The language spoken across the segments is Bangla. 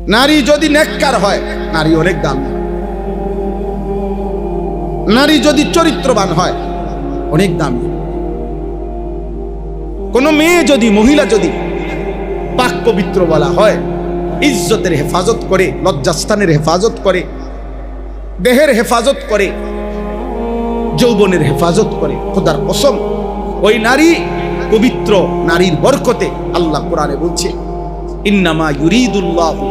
নারী যদি নেককার হয়, নারী অনেক দামি। নারী যদি চরিত্রবান হয়, অনেক দামি। কোন মেয়ে যদি, মহিলা যদি পাক পবিত্র বলা হয়, ইজ্জতের হেফাজত করে, লজ্জাস্থানের হেফাজত করে, দেহের হেফাজত করে, যৌবনের হেফাজত করে, খোদার কসম ওই নারী পবিত্র। নারীর বরকতে আল্লাহ কোরআনে বলছে, ইন্নামা ইউরিদুল্লাহু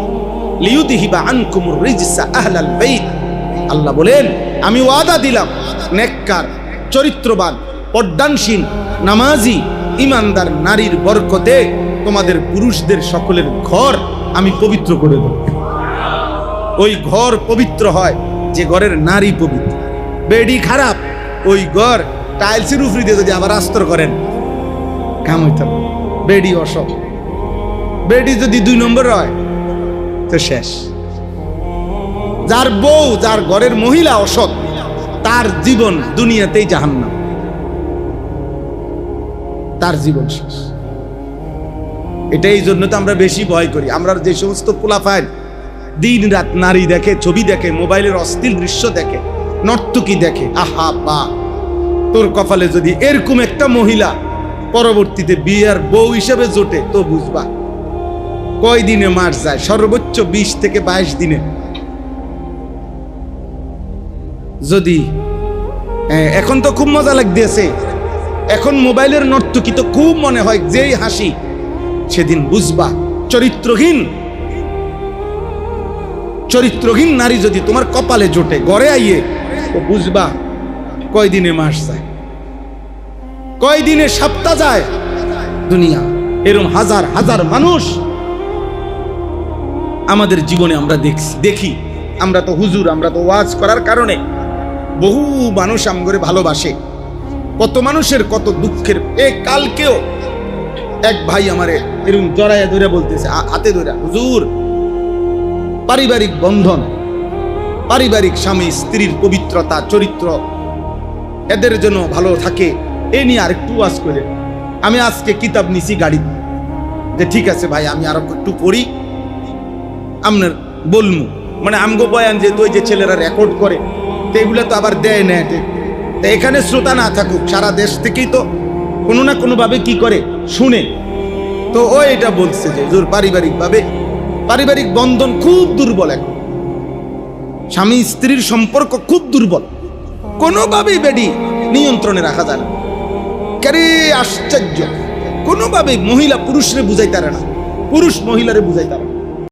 লিইউযহিবা আনকুমুর রিজসা আহলাল বাইত। আল্লাহ বলেন, আমি ওয়াদা দিলাম নেককার, চরিত্রবান, পর্দানশীল, নামাজি, ইমানদার নারীর বরকতে তোমাদের পুরুষদের সকলের ঘর আমি পবিত্র করে দেব। ওই ঘর পবিত্র হয় যে ঘরের নারী পবিত্র। বেডি খারাপ, ওই ঘর টাইলসের উপরে দিয়ে যদি আবার আস্তর করেন, কাম হইতে হবে। বেডি অসৎ, বেডি যদি 2 নম্বর হয় তো শেষ। যার বউ, যার ঘরের মহিলা অসৎ, তার জীবন দুনিয়াতেই জাহান্নাম, তার জীবন শেষ। এটা এই জন্য তো আমরা বেশি ভয় করি। আমরা যে সমস্ত পোলাপাইন দিন রাত নারী দেখে, ছবি দেখে, মোবাইলের অশ্লীল দৃশ্য দেখে, নর্তকী দেখে, আহা বা তোর কপালে যদি এরকম একটা মহিলা পরবর্তীতে বিয়ের বউ হিসেবে জোটে তো বুঝবা কয় দিনে মাস যায়, সর্বোচ্চ 20 থেকে 22 দিনে। যদি এখন তো খুব মজা লাগতেছে, এখন মোবাইলের নর্তকী তো খুব মনে হয় যেই হাসি, সেদিন বুঝবা চরিত্রহীন নারী যদি তোমার কপালে জোটে, ঘরে আইয়ে, তো বুঝবা কয়দিনে মাস যায়, কয়দিনে সপ্তাহ যায়। দুনিয়া এরকম হাজার হাজার মানুষ আমাদের জীবনে আমরা দেখি। আমরা তো হুজুর, আমরা তো ওয়াজ করার কারণে বহু মানুষ আমগরে ভালোবাসে। কত মানুষের কত দুঃখের। কালকেও এক ভাই আমারে এরকম জড়াইয়া ধরে বলতেছে, হাতে ধরে, হুজুর পারিবারিক বন্ধন, পারিবারিক স্বামী স্ত্রীর পবিত্রতা, চরিত্র এদের জন্য ভালো থাকে, এ নিয়ে আরেকটু ওয়াজ করে। আমি আজকে কিতাব নিছি গাড়ি, যে ঠিক আছে ভাই আমি আরো একটু পড়ি, আপনার বলমু। মানে আমগো বয়ান যেহেতু ওই যে ছেলেরা রেকর্ড করে, তো এগুলো তো আবার দেয় না। এখানে শ্রোতা না থাকুক, সারা দেশ থেকেই তো কোনো না কোনো ভাবে কি করে শুনে। তো ও এটা বলছে যে হুজুর পারিবারিক বন্ধন খুব দুর্বল, এখন স্বামী স্ত্রীর সম্পর্ক খুব দুর্বল, কোনোভাবেই বেডি নিয়ন্ত্রণে রাখা যায় না। কারে আশ্চর্য, কোনোভাবেই মহিলা পুরুষরে বুঝাইতে পারে না, পুরুষ মহিলারে বুঝাইতে পারে না।